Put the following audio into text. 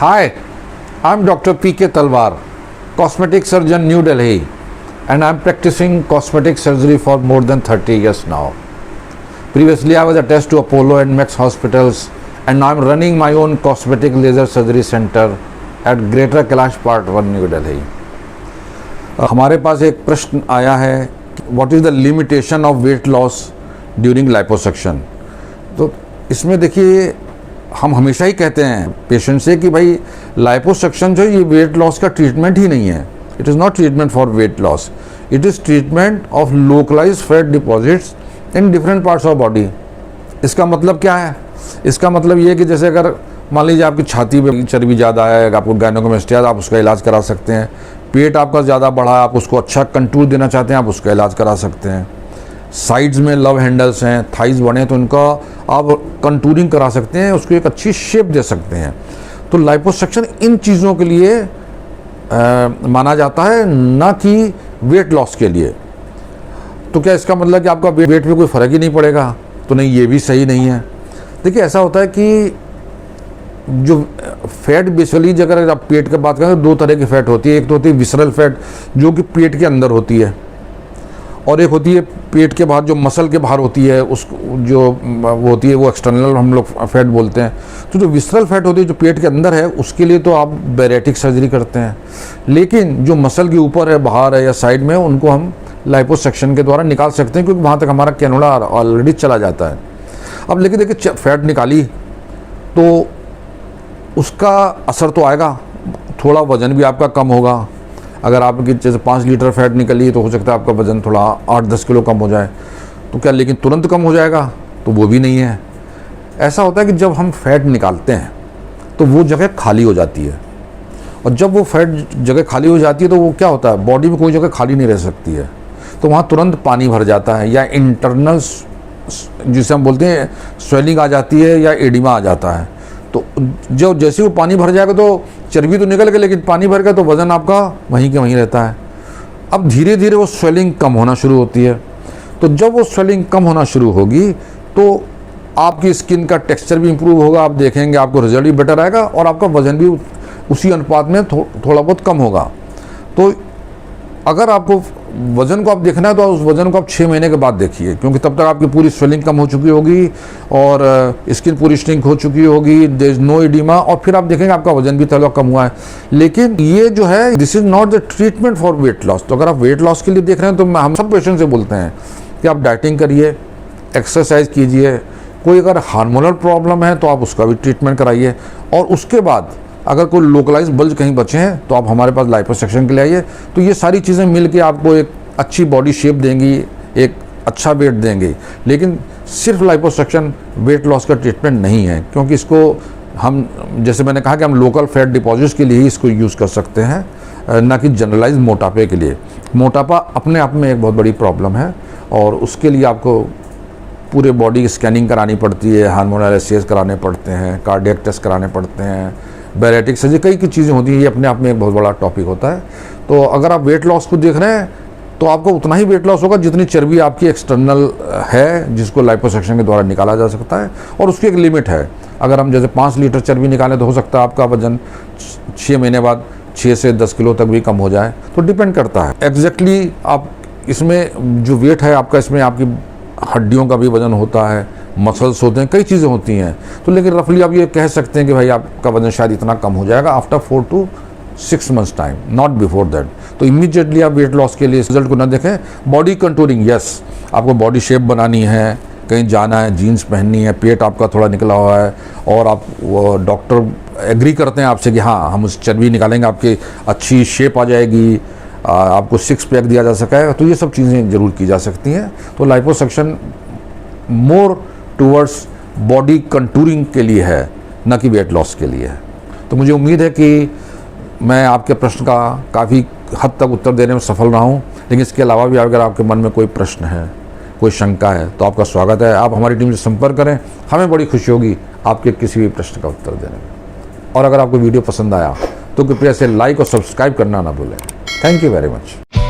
Hi, I'm Dr. P.K. Talwar, cosmetic surgeon, New Delhi, and I'm practicing cosmetic surgery for more than 30 years now. Previously, I was attached to Apollo and Max hospitals, and now I'm running my own cosmetic laser surgery center at Greater Kailash Part 1, New Delhi. हमारे पास एक प्रश्न आया है, what is the limitation of weight loss during liposuction. तो इसमें देखिए, हम हमेशा ही कहते हैं पेशेंट से कि भाई लाइपोसक्शन जो ये वेट लॉस का ट्रीटमेंट ही नहीं है। It is not treatment for weight loss, it is treatment of localise fat deposits in different parts of body. इसका मतलब क्या है? इसका मतलब ये है कि जैसे अगर मान लीजिए आपकी छाती पे चर्बी ज़्यादा है, आपको गायनेकोमेस्टिया, आप उसका इलाज करा सकते हैं। पेट आपका ज़्यादा बढ़ा है, आप उसको अच्छा कंटूर देना चाहते हैं, आप उसका इलाज करा सकते हैं। साइड्स में लव हैंडल्स हैं, थाइज बने हैं, तो उनका आप कंटूरिंग करा सकते हैं, उसको एक अच्छी शेप दे सकते हैं। तो लाइपोसक्शन इन चीज़ों के लिए माना जाता है, ना कि वेट लॉस के लिए। तो क्या इसका मतलब कि आपका वेट में कोई फ़र्क ही नहीं पड़ेगा? तो नहीं, ये भी सही नहीं है। देखिए, ऐसा होता है कि जो फैट बेसिकली अगर आप पेट की बात करें तो दो तरह की फैट होती है। एक तो होती है विसरल फैट, जो कि पेट के अंदर होती है, और एक होती है पेट के बाहर, जो मसल के बाहर होती है, उस जो वो होती है वो एक्सटर्नल हम लोग फैट बोलते हैं। तो जो विसरल फैट होती है जो पेट के अंदर है, उसके लिए तो आप बैरेटिक सर्जरी करते हैं, लेकिन जो मसल के ऊपर है, बाहर है या साइड में, उनको हम लाइपोसक्शन के द्वारा निकाल सकते हैं, क्योंकि वहाँ तक हमारा कैनुला ऑलरेडी चला जाता है। अब लेकिन देखिए, फैट निकाली तो उसका असर तो आएगा, थोड़ा वज़न भी आपका कम होगा। अगर आपकी जैसे 5 लीटर फैट निकली तो हो सकता है आपका वज़न थोड़ा 8-10 किलो कम हो जाए। तो क्या लेकिन तुरंत कम हो जाएगा? तो वो भी नहीं है। ऐसा होता है कि जब हम फैट निकालते हैं तो वो जगह खाली हो जाती है, और जब वो फैट जगह खाली हो जाती है तो वो क्या होता है, बॉडी में कोई जगह खाली नहीं रह सकती है, तो वहाँ तुरंत पानी भर जाता है, या इंटरनल जिसे हम बोलते हैं स्वेलिंग आ जाती है, या एडिमा आ जाता है। तो जो जैसे वो पानी भर जाएगा तो चर्बी तो निकल गई, लेकिन पानी भर गया तो वज़न आपका वहीं के वहीं रहता है। अब धीरे धीरे वो स्वेलिंग कम होना शुरू होती है। तो जब वो स्वेलिंग कम होना शुरू होगी तो आपकी स्किन का टेक्सचर भी इम्प्रूव होगा, आप देखेंगे आपको रिजल्ट भी बेटर आएगा, और आपका वज़न भी उसी अनुपात में थोड़ा बहुत कम होगा। तो अगर आपको वज़न को आप देखना है तो उस वज़न को आप 6 महीने के बाद देखिए, क्योंकि तब तक आपकी पूरी स्वेलिंग कम हो चुकी होगी और स्किन पूरी श्रिंक हो चुकी होगी, देयर इज नो एडिमा, और फिर आप देखेंगे आपका वज़न भी थोड़ा कम हुआ है। लेकिन ये जो है, this is not the treatment for weight loss. तो अगर आप वेट लॉस के लिए देख रहे हैं तो हम सब पेशेंट से बोलते हैं कि आप डाइटिंग करिए, एक्सरसाइज कीजिए। कोई अगर हार्मोनल प्रॉब्लम है तो आप उसका भी ट्रीटमेंट कराइए, और उसके बाद अगर कोई लोकलाइज बल्ज कहीं बचे हैं तो आप हमारे पास लाइपोसक्शन के लिए आइए। तो ये सारी चीज़ें मिल के आपको एक अच्छी बॉडी शेप देंगी, एक अच्छा वेट देंगे। लेकिन सिर्फ लाइपोसक्शन वेट लॉस का ट्रीटमेंट नहीं है, क्योंकि इसको हम, जैसे मैंने कहा कि हम लोकल फैट डिपॉजिट्स के लिए ही इसको यूज़ कर सकते हैं, ना कि जनरलाइज मोटापे के लिए। मोटापा अपने आप में एक बहुत बड़ी प्रॉब्लम है, और उसके लिए आपको पूरे बॉडी की स्कैनिंग करानी पड़ती है, हार्मोनल एसेस कराने पड़ते हैं, कार्डियक टेस्ट कराने पड़ते हैं, बैरेटिक सर्जरी, कई चीज़ें होती हैं। ये अपने आप में एक बहुत बड़ा टॉपिक होता है। तो अगर आप वेट लॉस को देख रहे हैं तो आपको उतना ही वेट लॉस होगा जितनी चर्बी आपकी एक्सटर्नल है, जिसको लाइपोसक्शन के द्वारा निकाला जा सकता है, और उसकी एक लिमिट है। अगर हम जैसे 5 लीटर चर्बी निकालें तो हो सकता है आपका वजन 6 महीने बाद 6 से 10 किलो तक भी कम हो जाए। तो डिपेंड करता है एग्जैक्टली आप इसमें जो वेट है आपका, इसमें आपकी हड्डियों का भी वजन होता है, मसल्स होते हैं, कई चीज़ें होती हैं। तो लेकिन रफली आप ये कह सकते हैं कि भाई आपका वजन शायद इतना कम हो जाएगा after 4 to 6 months time, not before that. तो इमीडिएटली आप वेट लॉस के लिए रिजल्ट को ना देखें। बॉडी कंटूरिंग, यस, आपको बॉडी शेप बनानी है, कहीं जाना है, जीन्स पहननी है, पेट आपका थोड़ा निकला हुआ है, और आप वो डॉक्टर एग्री करते हैं आपसे कि हाँ हम उस चर्बी निकालेंगे, आपकी अच्छी शेप आ जाएगी, आपको 6 पैक दिया जा सकेगा, तो ये सब चीज़ें ज़रूर की जा सकती हैं। तो liposuction more towards body contouring के लिए है, न कि वेट लॉस के लिए है। तो मुझे उम्मीद है कि मैं आपके प्रश्न का काफ़ी हद तक उत्तर देने में सफल रहा हूँ। लेकिन इसके अलावा भी अगर आपके मन में कोई प्रश्न है, कोई शंका है, तो आपका स्वागत है, आप हमारी टीम से संपर्क करें। हमें बड़ी खुशी होगी आपके किसी भी प्रश्न का उत्तर देने में। और अगर आपको वीडियो पसंद आया तो कृपया इसे लाइक और सब्सक्राइब करना ना भूलें। Thank you very much.